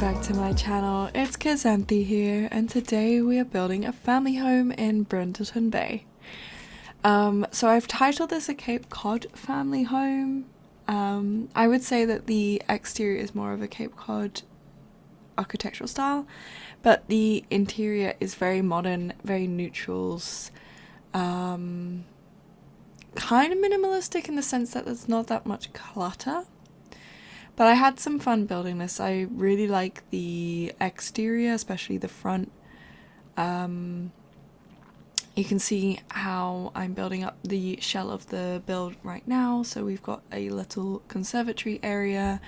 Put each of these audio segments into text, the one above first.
back to my channel. It's Kazanthi here, and today we are building a family home in Brindleton Bay. So I've titled this a Cape Cod family home. I would say that the exterior is more of a Cape Cod architectural style, but the interior is very modern, very neutrals, kind of minimalistic in the sense that there's not that much clutter. But I had some fun building this. I really like the exterior, especially the front. You can see how I'm building up the shell of the build right now. So we've got a little conservatory area,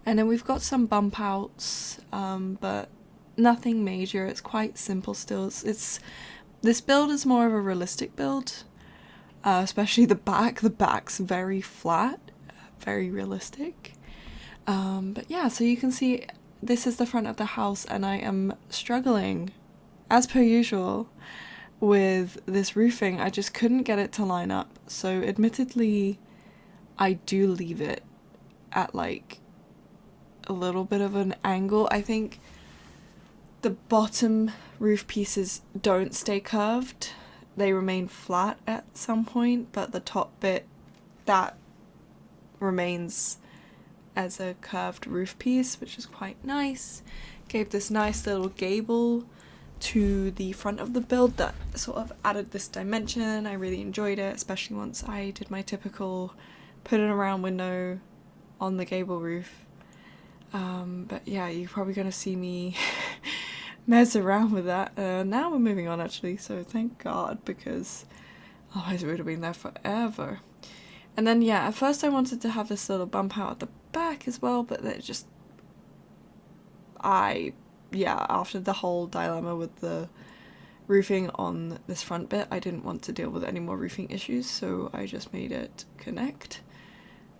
and then we've got some bump outs, but nothing major. It's quite simple still. This build is more of a realistic build, especially the back. The back's very flat, very realistic. But yeah, so you can see this is the front of the house, and I am struggling, as per usual, with this roofing. I just couldn't get it to line up. So admittedly, I do leave it at like a little bit of an angle. I think the bottom roof pieces don't stay curved. They remain flat at some point, but the top bit, that remains as a curved roof piece, which is quite nice. Gave this nice little gable to the front of the build that sort of added this dimension. I really enjoyed it, especially once I did my typical put it around window on the gable roof. But yeah, you're probably gonna see me mess around with that. Now we're moving on actually, so thank God, because otherwise it would have been there forever. And then yeah, at first I wanted to have this little bump out at the back as well, but then after the whole dilemma with the roofing on this front bit, I didn't want to deal with any more roofing issues, so I just made it connect.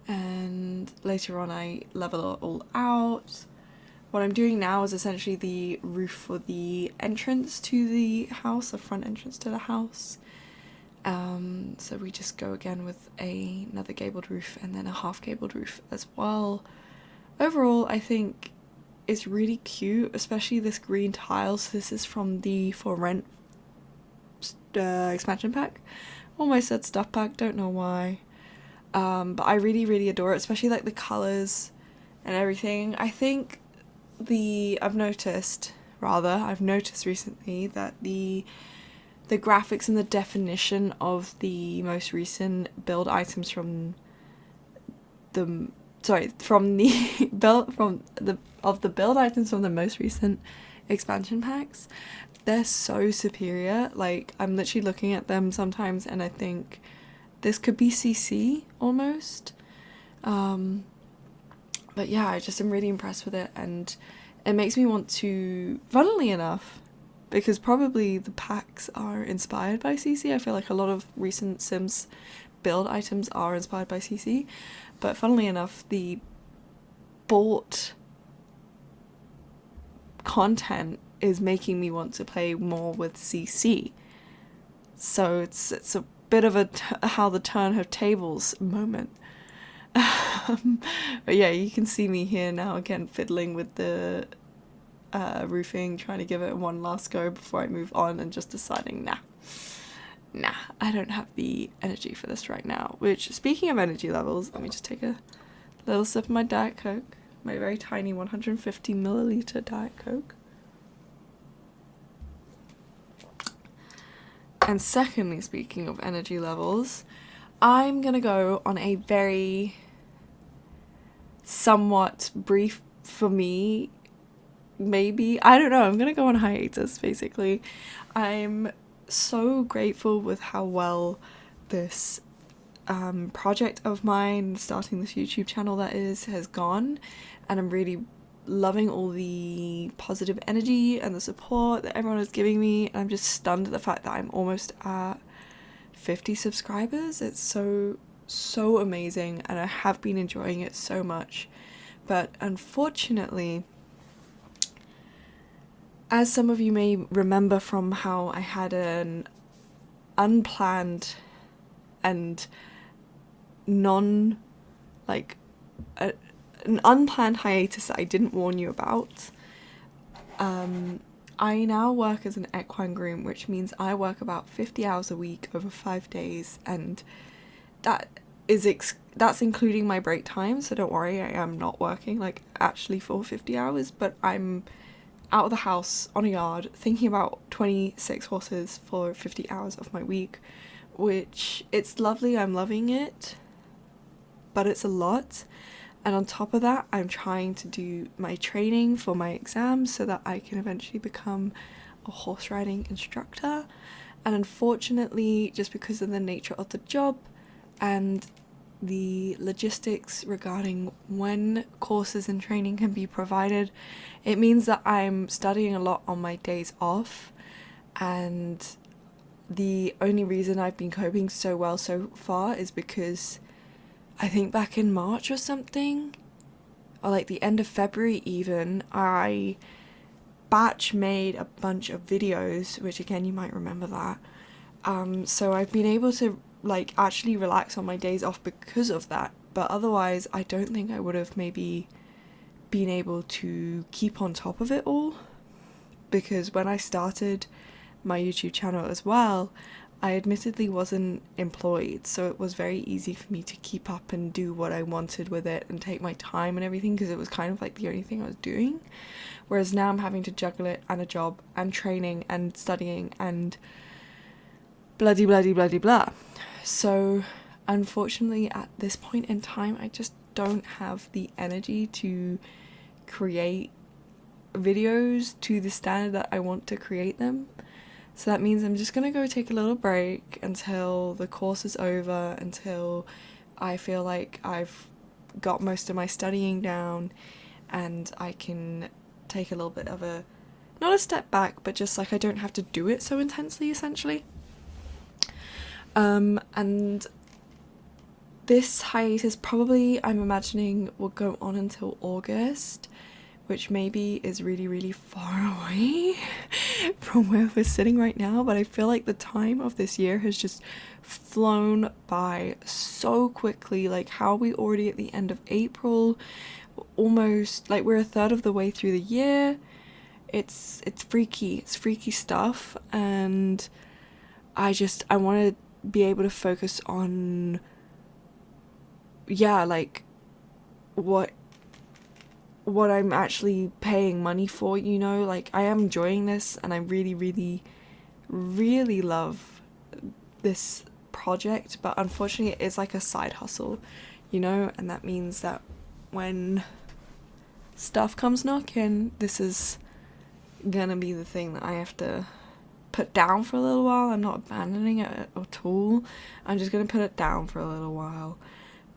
And later on I level it all out. What I'm doing now is essentially the roof for the entrance to the house, the front entrance to the house. So we just go again with another gabled roof and then a half gabled roof as well. Overall, I think it's really cute, especially this green tile. So this is from the For Rent expansion pack. Almost said stuff pack, don't know why. But I really adore it, especially like the colours and everything. I think I've noticed recently that the graphics and the definition of the most recent build items from the build items from the most recent expansion packs, they're so superior. Like, I'm literally looking at them sometimes and I think this could be CC almost. But yeah, I just am really impressed with it, and it makes me want to, funnily enough, because probably the packs are inspired by CC. I feel like a lot of recent Sims build items are inspired by CC, but funnily enough, the bought content is making me want to play more with CC. So it's a bit of a how the turn of tables moment. But yeah, you can see me here now again fiddling with the roofing, trying to give it one last go before I move on, and just deciding nah, I don't have the energy for this right now. Which, speaking of energy levels, let me just take a little sip of my Diet Coke, my very tiny 150 milliliter Diet Coke. And secondly, speaking of energy levels, I'm gonna go on a very somewhat brief, for me, maybe, I don't know, I'm gonna go on hiatus basically. I'm so grateful with how well this project of mine, starting this YouTube channel that is, has gone, and I'm really loving all the positive energy and the support that everyone is giving me, and I'm just stunned at the fact that I'm almost at 50 subscribers. It's so amazing, and I have been enjoying it so much. But unfortunately, as some of you may remember from how I had an unplanned and an unplanned hiatus that I didn't warn you about, I now work as an equine groom, which means I work about 50 hours a week over 5 days, and that is that's including my break time, so don't worry, I am not working like actually for 50 hours, but I'm out of the house on a yard thinking about 26 horses for 50 hours of my week, which it's lovely, I'm loving it, but it's a lot. And on top of that, I'm trying to do my training for my exams so that I can eventually become a horse riding instructor. And unfortunately, just because of the nature of the job and the logistics regarding when courses and training can be provided, it means that I'm studying a lot on my days off. And the only reason I've been coping so well so far is because I think back in March or something, or like the end of February even, I batch made a bunch of videos, which again you might remember that. So I've been able to like actually relax on my days off because of that, but otherwise I don't think I would have maybe been able to keep on top of it all, because when I started my YouTube channel as well, I admittedly wasn't employed, so it was very easy for me to keep up and do what I wanted with it and take my time and everything, because it was kind of like the only thing I was doing. Whereas now I'm having to juggle it and a job and training and studying and bloody bloody bloody blah. So unfortunately at this point in time I just don't have the energy to create videos to the standard that I want to create them. So that means I'm just gonna go take a little break until the course is over, until I feel like I've got most of my studying down and I can take a little bit of a, not a step back, but just like I don't have to do it so intensely essentially. And this hiatus probably, I'm imagining, will go on until August, which maybe is really, really far away from where we're sitting right now, but I feel like the time of this year has just flown by so quickly. Like, how are we already at the end of April? Almost, like, we're a third of the way through the year. It's freaky stuff, and I want to be able to focus on, like, what I'm actually paying money for, you know, like I am enjoying this and I really, really, really love this project, but unfortunately it is like a side hustle, you know, and that means that when stuff comes knocking, this is gonna be the thing that I have to put down for a little while. I'm not abandoning it at all, I'm just gonna put it down for a little while.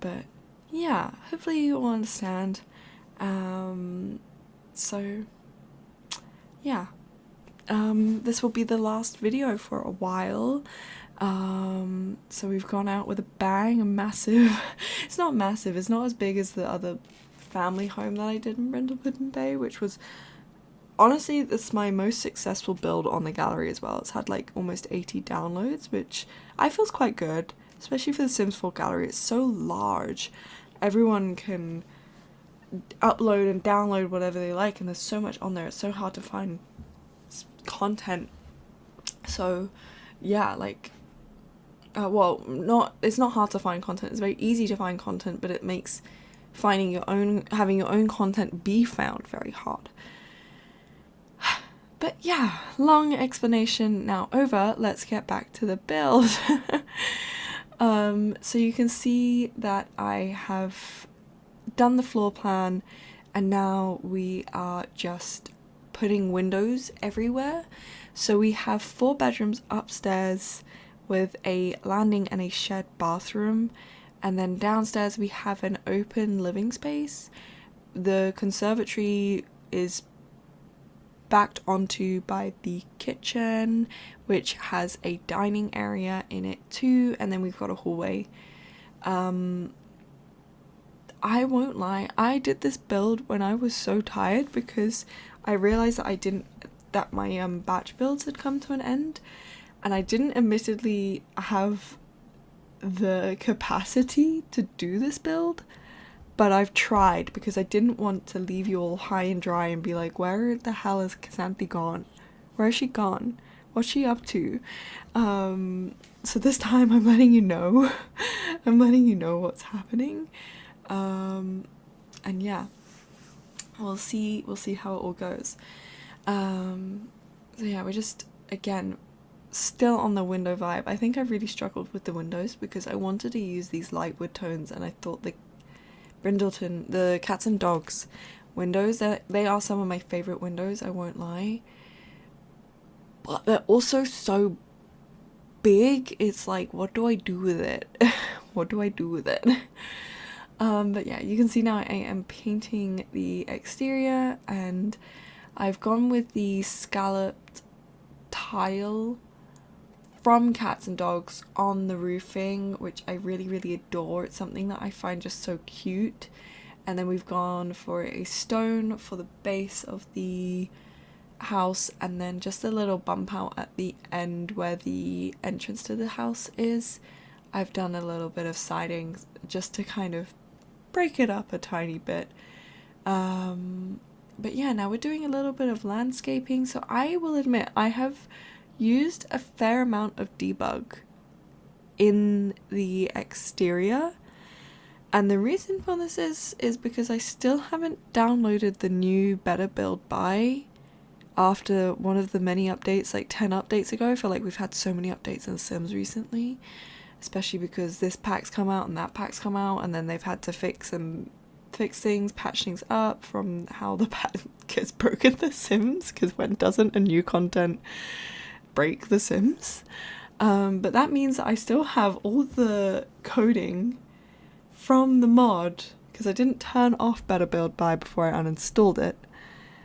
But yeah, hopefully you all understand. So yeah, this will be the last video for a while. So we've gone out with a bang, a massive, it's not massive, it's not as big as the other family home that I did in Brindleton Bay, which was, honestly, it's my most successful build on the gallery as well. It's had like almost 80 downloads, which I feel is quite good, especially for the Sims 4 gallery. It's so large, everyone can upload and download whatever they like, and there's so much on there, it's so hard to find content. So yeah, like it's not hard to find content, it's very easy to find content, but it makes having your own content be found very hard. But yeah, long explanation now over, let's get back to the build. So you can see that I have done the floor plan, and now we are just putting windows everywhere. So we have 4 bedrooms upstairs with a landing and a shared bathroom, and then downstairs we have an open living space. The conservatory is backed onto by the kitchen, which has a dining area in it too, and then we've got a hallway. I won't lie, I did this build when I was so tired, because I realised that my batch builds had come to an end, and I didn't admittedly have the capacity to do this build, but I've tried because I didn't want to leave you all high and dry and be like, where the hell is Casanthi gone? Where is she gone? What's she up to? So this time I'm letting you know. I'm letting you know what's happening. And yeah, we'll see how it all goes. So yeah, we're just, again, still on the window vibe. I think I really struggled with the windows because I wanted to use these light wood tones, and I thought the brindleton, the cats and dogs windows, they are some of my favorite windows, I won't lie, but they're also so big. It's like, what do I do with it? What do I do with it? But yeah, you can see now I am painting the exterior, and I've gone with the scalloped tile from Cats and Dogs on the roofing, which I really, really adore. It's something that I find just so cute. And then we've gone for a stone for the base of the house, and then just a little bump out at the end where the entrance to the house is. I've done a little bit of siding just to kind of break it up a tiny bit. But yeah, now we're doing a little bit of landscaping. So I will admit I have used a fair amount of debug in the exterior, and the reason for this is because I still haven't downloaded the new Better Build By after one of the many updates, like 10 updates ago. I feel like we've had so many updates in Sims recently, especially because this pack's come out and that pack's come out, and then they've had to fix things, patch things up from how the patch gets broken the Sims, because when doesn't a new content break the Sims? But that means that I still have all the coding from the mod, because I didn't turn off Better Build By before I uninstalled it.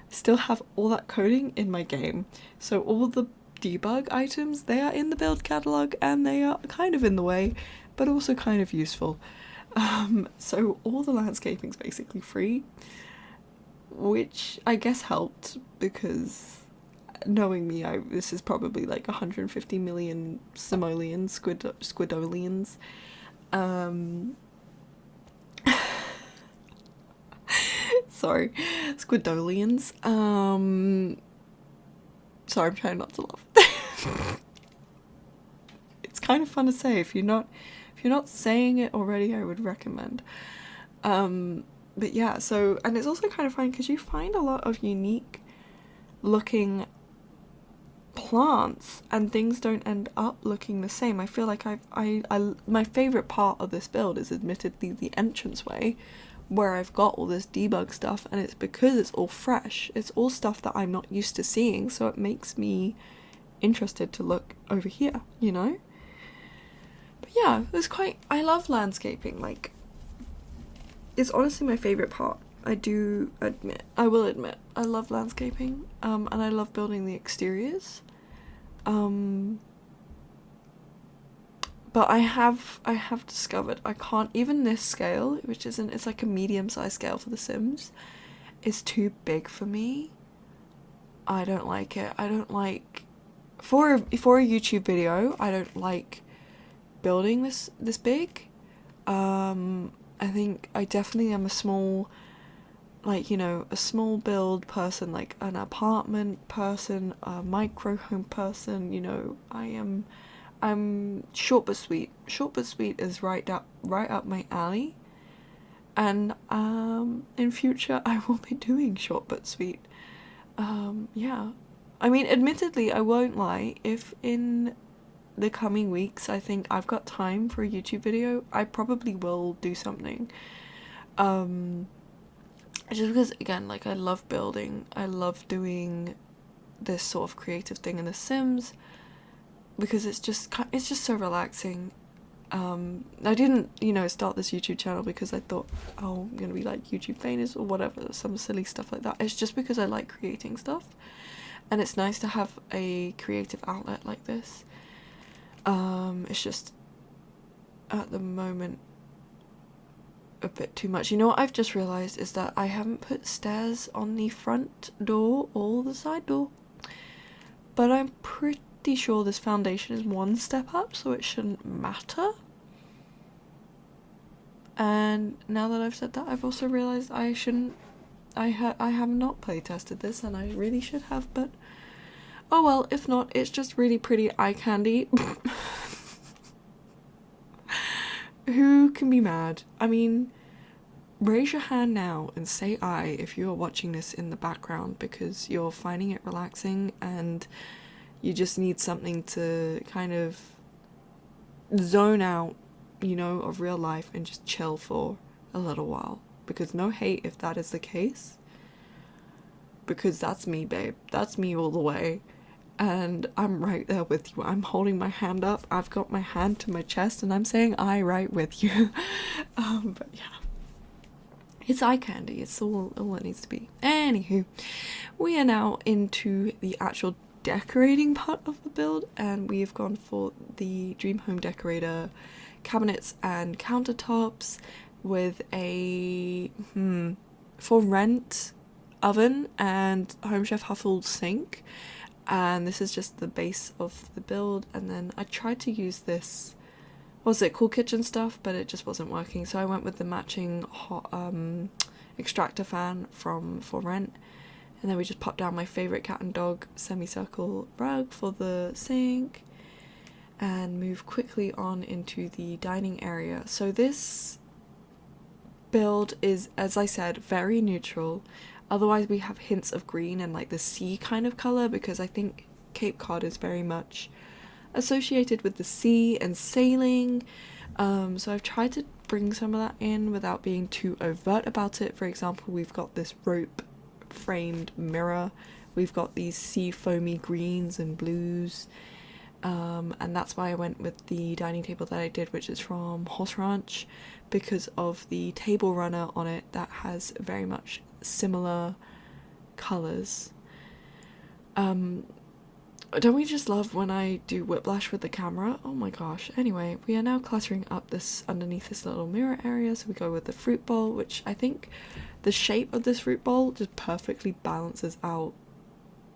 I still have all that coding in my game, so all the debug items, they are in the build catalog, and they are kind of in the way, but also kind of useful. So all the landscaping's basically free, which I guess helped, because knowing me, this is probably like 150 million simoleons, squidolians. Sorry, squidolians. Sorry, I'm trying not to laugh. It's kind of fun to say. If you're not saying it already, I would recommend. But yeah, so, and it's also kind of fun because you find a lot of unique looking plants and things don't end up looking the same. I feel like my favorite part of this build is admittedly the entranceway, where I've got all this debug stuff, and it's because it's all fresh. It's all stuff that I'm not used to seeing, so it makes me interested to look over here, you know? But yeah, I love landscaping. Like, it's honestly my favorite part. I will admit, I love landscaping, and I love building the exteriors. But I have discovered I can't, even this scale, it's like a medium-sized scale for The Sims, is too big for me. I don't like it. I don't like, for a YouTube video, I don't like building this big. I think I definitely am a small, like, you know, a small build person, like an apartment person, a micro home person, you know. I'm short but sweet. Short but sweet is right up my alley, and in future I will be doing short but sweet. Yeah, I mean, admittedly, I won't lie, if in the coming weeks I think I've got time for a YouTube video, I probably will do something. Just because, again, like, I love building, I love doing this sort of creative thing in The Sims, because it's just so relaxing. I didn't, you know, start this YouTube channel because I thought, oh, I'm gonna be like YouTube famous or whatever, some silly stuff like that. It's just because I like creating stuff, and it's nice to have a creative outlet like this. It's just, at the moment, a bit too much. You know what I've just realised is that I haven't put stairs on the front door or the side door, but I'm pretty sure this foundation is one step up, so it shouldn't matter. And now that I've said that, I've also realised I have not play tested this, and I really should have, but oh well, if not, it's just really pretty eye candy. Who can be mad? I mean, raise your hand now and say aye if you are watching this in the background because you're finding it relaxing and you just need something to kind of zone out, you know, of real life and just chill for a little while. Because no hate if that is the case. Because that's me, babe. That's me all the way. And I'm right there with you. I'm holding my hand up. I've got my hand to my chest and I'm saying I right with you. But yeah. It's eye candy. It's all it needs to be. Anywho, we are now into the actual decorating part of the build, and we've gone for the Dream Home Decorator cabinets and countertops with a for rent oven and Home Chef Huffle sink. And this is just the base of the build, and then I tried to use this, what was it, Cool Kitchen stuff, but it just wasn't working, so I went with the matching hot extractor fan from For Rent, and then we just popped down my favourite cat and dog semicircle rug for the sink and move quickly on into the dining area. So this build is, as I said, very neutral. Otherwise we have hints of green and like the sea kind of colour, because I think Cape Cod is very much associated with the sea and sailing, so I've tried to bring some of that in without being too overt about it. For example, we've got this rope framed mirror, we've got these sea foamy greens and blues, and that's why I went with the dining table that I did, which is from Horse Ranch, because of the table runner on it that has very much similar colours. Don't we just love when I do whiplash with the camera? Oh my gosh. Anyway, we are now cluttering up this underneath this little mirror area, so we go with the fruit bowl, which I think the shape of this fruit bowl just perfectly balances out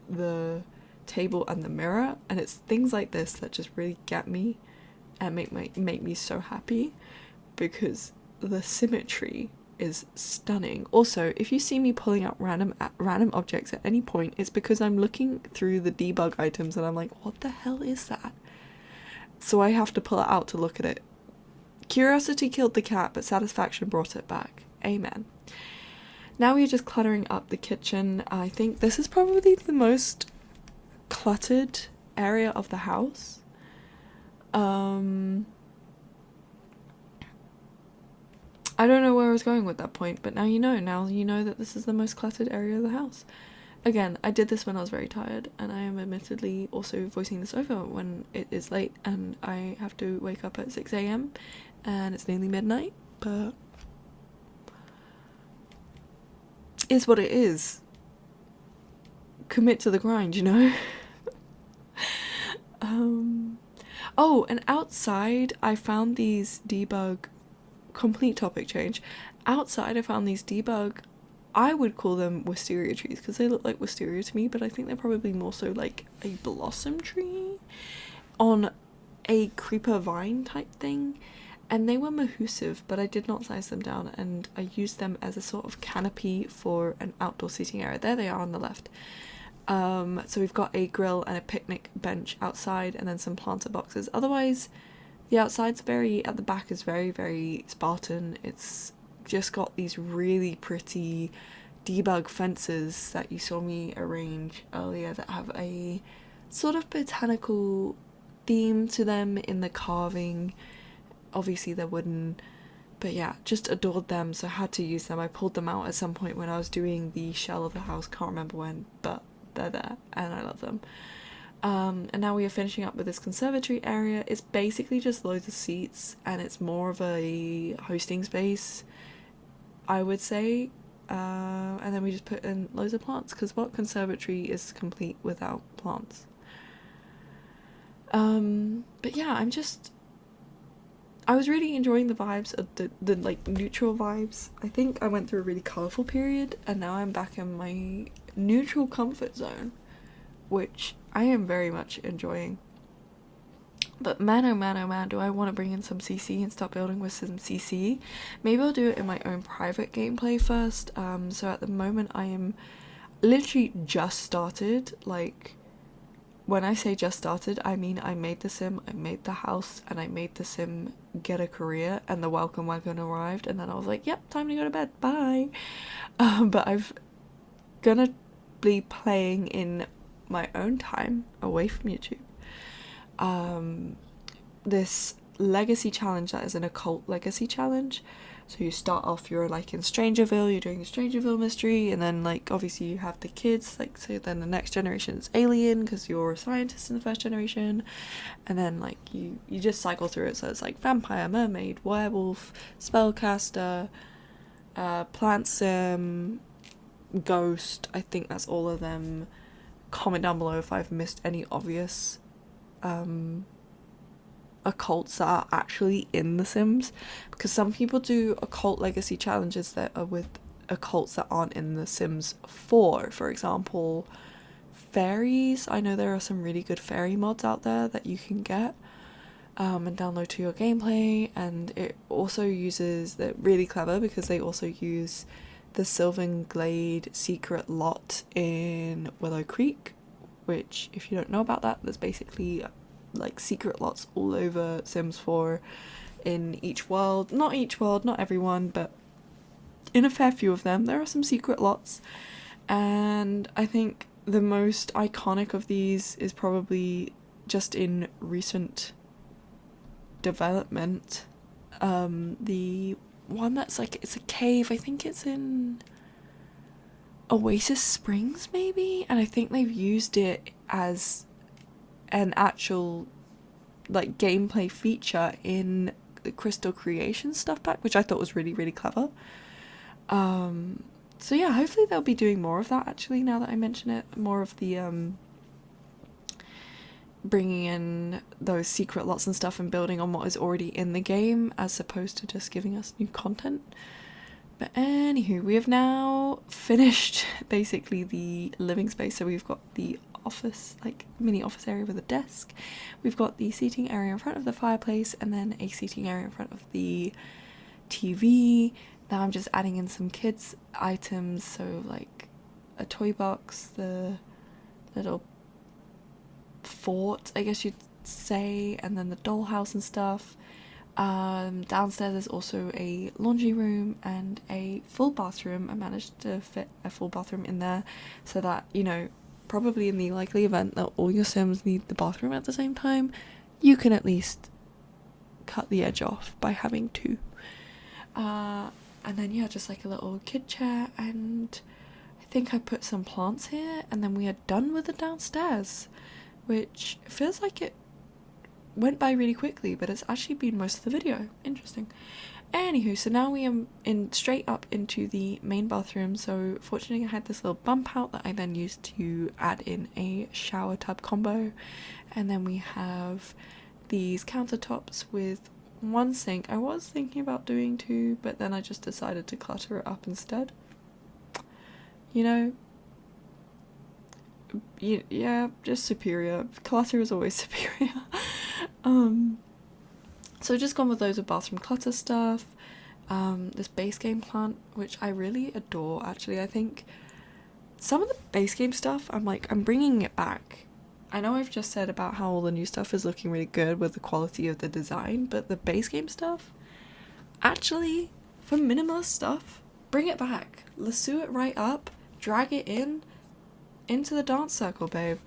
the table and the mirror, and it's things like this that just really get me and make me so happy, because the symmetry is stunning. Also, if you see me pulling out random objects at any point, it's because I'm looking through the debug items and I'm like, what the hell is that? So I have to pull it out to look at it. Curiosity killed the cat, but satisfaction brought it back. Amen. Now we're just cluttering up the kitchen. I think this is probably the most cluttered area of the house. I don't know where I was going with that point, but now you know that this is the most cluttered area of the house. Again, I did this when I was very tired, and I am admittedly also voicing this over when it is late and I have to wake up at 6 a.m. and it's nearly midnight, but it's what it is. Commit to the grind, you know? Oh, and outside I found these complete topic change. Outside I found these I would call them wisteria trees because they look like wisteria to me, but I think they're probably more so like a blossom tree on a creeper vine type thing, and they were mahoosive, but I did not size them down, and I used them as a sort of canopy for an outdoor seating area. There they are on the left. So we've got a grill and a picnic bench outside, and then some planter boxes. Otherwise the outside's at the back is very, very Spartan. It's just got these really pretty debug fences that you saw me arrange earlier that have a sort of botanical theme to them in the carving. Obviously they're wooden, but yeah, just adored them, so I had to use them. I pulled them out at some point when I was doing the shell of the house, can't remember when, but they're there and I love them. And now we are finishing up with this conservatory area. It's basically just loads of seats, and it's more of a hosting space, I would say. And then we just put in loads of plants, because what conservatory is complete without plants? But yeah, I was really enjoying the vibes of the like neutral vibes. I think I went through a really colourful period, and now I'm back in my neutral comfort zone, which I am very much enjoying. But man, oh man, oh man, do I want to bring in some CC and start building with some CC. Maybe I'll do it in my own private gameplay first. So at the moment I am literally just started. Like, when I say just started, I mean I made the sim, I made the house, and I made the sim get a career, and the welcome wagon arrived, and then I was like, yep, time to go to bed, bye. But I've gonna be playing in my own time away from YouTube. This legacy challenge that is an occult legacy challenge. So you start off, you're like in Strangerville, you're doing a Strangerville mystery, and then like obviously you have the kids, like, so then the next generation is alien because you're a scientist in the first generation, and then like you just cycle through it. So it's like vampire, mermaid, werewolf, spellcaster, plant sim, ghost. I think that's all of them. Comment down below if I've missed any obvious occults that are actually in The Sims, because some people do occult legacy challenges that are with occults that aren't in The Sims 4. For example, fairies. I know there are some really good fairy mods out there that you can get and download to your gameplay, and it also uses, they're really clever because they also use the Sylvan Glade secret lot in Willow Creek, which, if you don't know about that, there's basically like secret lots all over Sims 4 in each world. Not each world, not everyone, but in a fair few of them there are some secret lots. And I think the most iconic of these is probably just in recent development, the one that's like, it's a cave, I think it's in Oasis Springs maybe, and I think they've used it as an actual like gameplay feature in the Crystal Creation stuff pack, which I thought was really, really clever. So yeah, hopefully they'll be doing more of that actually, now that I mention it, more of the bringing in those secret lots and stuff and building on what is already in the game as opposed to just giving us new content. But anywho, we have now finished basically the living space. So we've got the office, like mini office area with a desk. We've got the seating area in front of the fireplace, and then a seating area in front of the TV. Now I'm just adding in some kids items, so like a toy box, the little fort, I guess you'd say, and then the dollhouse and stuff. Downstairs there's also a laundry room and a full bathroom. I managed to fit a full bathroom in there so that, you know, probably in the likely event that all your Sims need the bathroom at the same time, you can at least cut the edge off by having two. And then yeah, just like a little kid chair, and I think I put some plants here, and then we are done with the downstairs, which feels like it went by really quickly, but it's actually been most of the video. Interesting. Anywho, so now we am in straight up into the main bathroom. So fortunately I had this little bump out that I then used to add in a shower tub combo, and then we have these countertops with one sink. I was thinking about doing two, but then I just decided to clutter it up instead. You know, yeah, just superior. Clutter is always superior. So just gone with loads of bathroom clutter stuff. This base game plant, which I really adore actually. I think some of the base game stuff, I'm bringing it back. I know I've just said about how all the new stuff is looking really good with the quality of the design, but the base game stuff, actually, for minimalist stuff, bring it back. Lasso it right up, drag it into the dance circle, babe.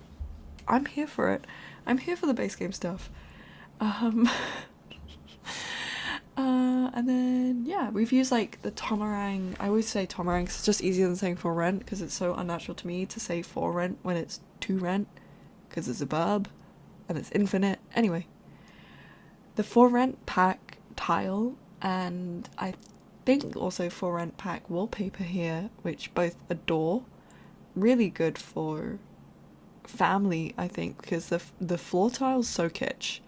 I'm here for it. I'm here for the base game stuff. And then yeah, we've used like the Tomarang. I always say Tomarang because it's just easier than saying for rent, because it's so unnatural to me to say for rent when it's to rent, because it's a verb and it's infinite. Anyway, the for rent pack tile, and I think also for rent pack wallpaper here, which both adore. Really good for family, I think, because the floor tile's so kitsch.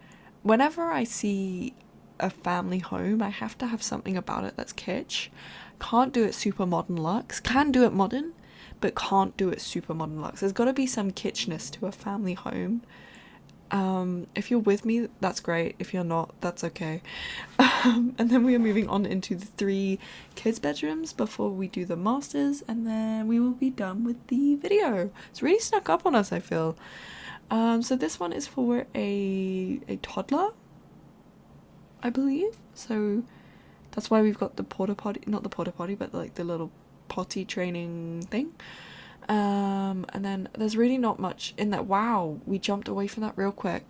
Whenever I see a family home, I have to have something about it that's kitsch. Can't do it super modern luxe. Can do it modern, but can't do it super modern luxe. There's got to be some kitschness to a family home. If you're with me, that's great. If you're not, that's okay. And then we are moving on into the 3 kids' bedrooms before we do the masters, and then we will be done with the video. It's really snuck up on us, I feel. So this one is for a toddler, I believe. So that's why we've got the porta potty, not the porta potty, but like the little potty training thing. And then there's really not much in that. Wow, we jumped away from that real quick.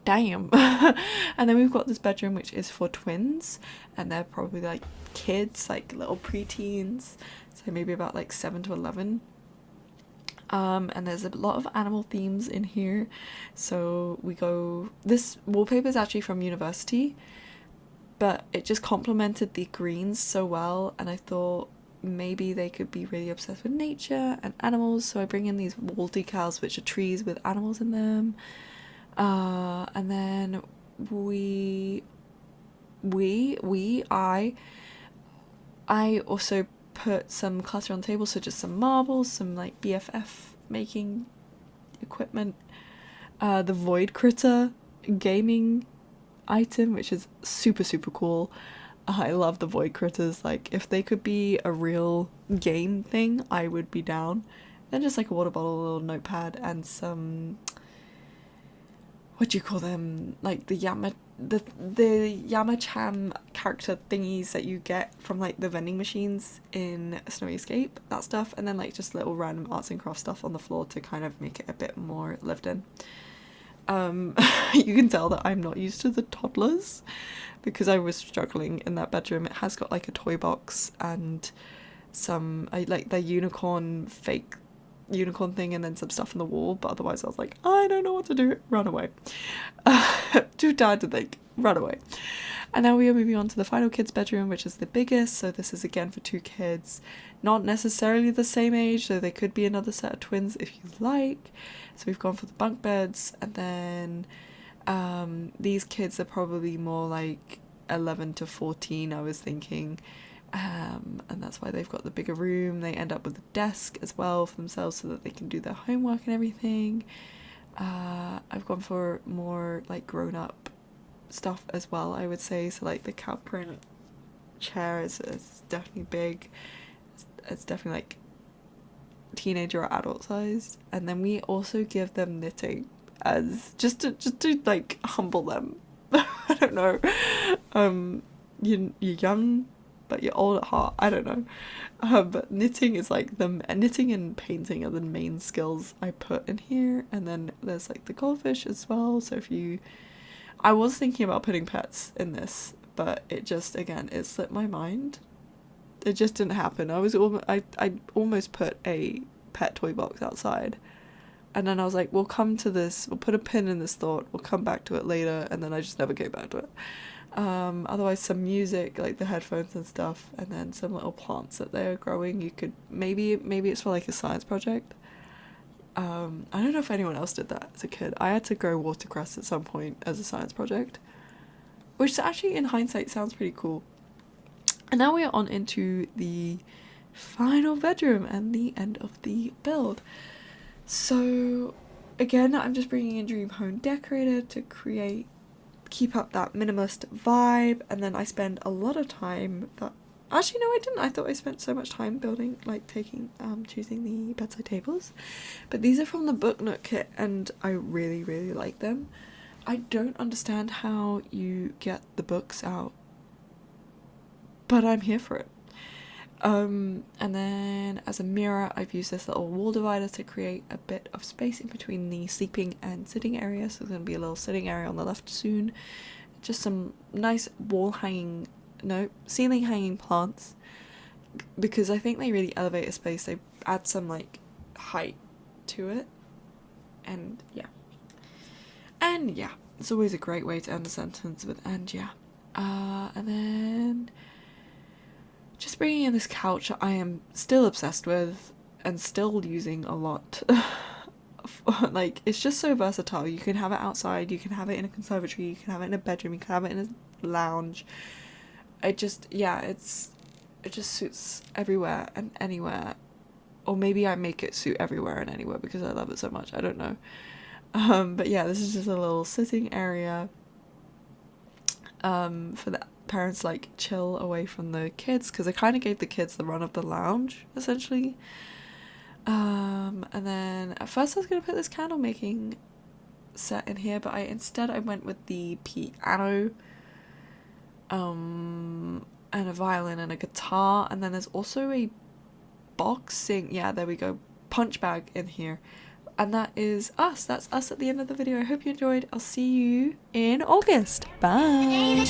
Damn. And then we've got this bedroom which is for twins, and they're probably like kids, like little preteens, so maybe about like 7 to 11. And there's a lot of animal themes in here. So this wallpaper is actually from university, but it just complemented the greens so well, and I thought maybe they could be really obsessed with nature and animals, so I bring in these wall decals which are trees with animals in them. And then I also put some clutter on the table, so just some marbles, some like BFF making equipment, the void critter gaming item, which is super cool. I love the void critters. Like, if they could be a real game thing, I would be down. Then just like a water bottle, a little notepad, and some, what do you call them, like the Yamacham character thingies that you get from like the vending machines in Snowy Escape, that stuff, and then like just little random arts and crafts stuff on the floor to kind of make it a bit more lived in. You can tell that I'm not used to the toddlers because I was struggling in that bedroom. It has got like a toy box and some, I like the fake unicorn thing, and then some stuff on the wall, but otherwise I was like, I don't know what to do, run away. Too tired to think, run away. And now we are moving on to the final kids' bedroom, which is the biggest. So this is again for 2 kids, not necessarily the same age, so they could be another set of twins if you like. So we've gone for the bunk beds, and then these kids are probably more like 11 to 14, I was thinking. And that's why they've got the bigger room. They end up with a desk as well for themselves so that they can do their homework and everything. I've gone for more like grown-up stuff as well, I would say. So like the cow print chair is definitely big. It's definitely like teenager or adult sized. And then we also give them knitting as just to like humble them. I don't know. You're young, but you're old at heart. I don't know. But knitting is like knitting and painting are the main skills I put in here. And then there's like the goldfish as well. So I was thinking about putting pets in this, but it just, again, it slipped my mind. It just didn't happen. I almost put a pet toy box outside, and then I was like, we'll come to this, we'll put a pin in this thought, we'll come back to it later, and then I just never came back to it. Otherwise, some music, like the headphones and stuff, and then some little plants that they're growing. You could maybe it's for like a science project. I don't know if anyone else did that as a kid. I had to grow watercress at some point as a science project, which actually in hindsight sounds pretty cool. And now we are on into the final bedroom and the end of the build. So again, I'm just bringing in Dream Home Decorator to keep up that minimalist vibe, and then I spend a lot of time actually no, I didn't. I thought I spent so much time building, like choosing the bedside tables, but these are from the Book Nook kit and I really like them. I don't understand how you get the books out, but I'm here for it. And then as a mirror, I've used this little wall divider to create a bit of space in between the sleeping and sitting area. So there's going to be a little sitting area on the left soon. Just some nice ceiling hanging plants, because I think they really elevate a space. They add some like height to it. And yeah, it's always a great way to end a sentence with "and yeah." And then just bringing in this couch I am still obsessed with and still using a lot. Like, it's just so versatile. You can have it outside, you can have it in a conservatory, you can have it in a bedroom, you can have it in a lounge. It just suits everywhere and anywhere. Or maybe I make it suit everywhere and anywhere because I love it so much. I don't know. But yeah, this is just a little sitting area for the parents like chill away from the kids, because I kind of gave the kids the run of the lounge essentially. And then at first I was gonna put this candle making set in here, but I went with the piano, and a violin and a guitar, and then there's also a boxing, yeah, there we go, punch bag in here. And that's us at the end of the video. I hope you enjoyed. I'll see you in August. Bye.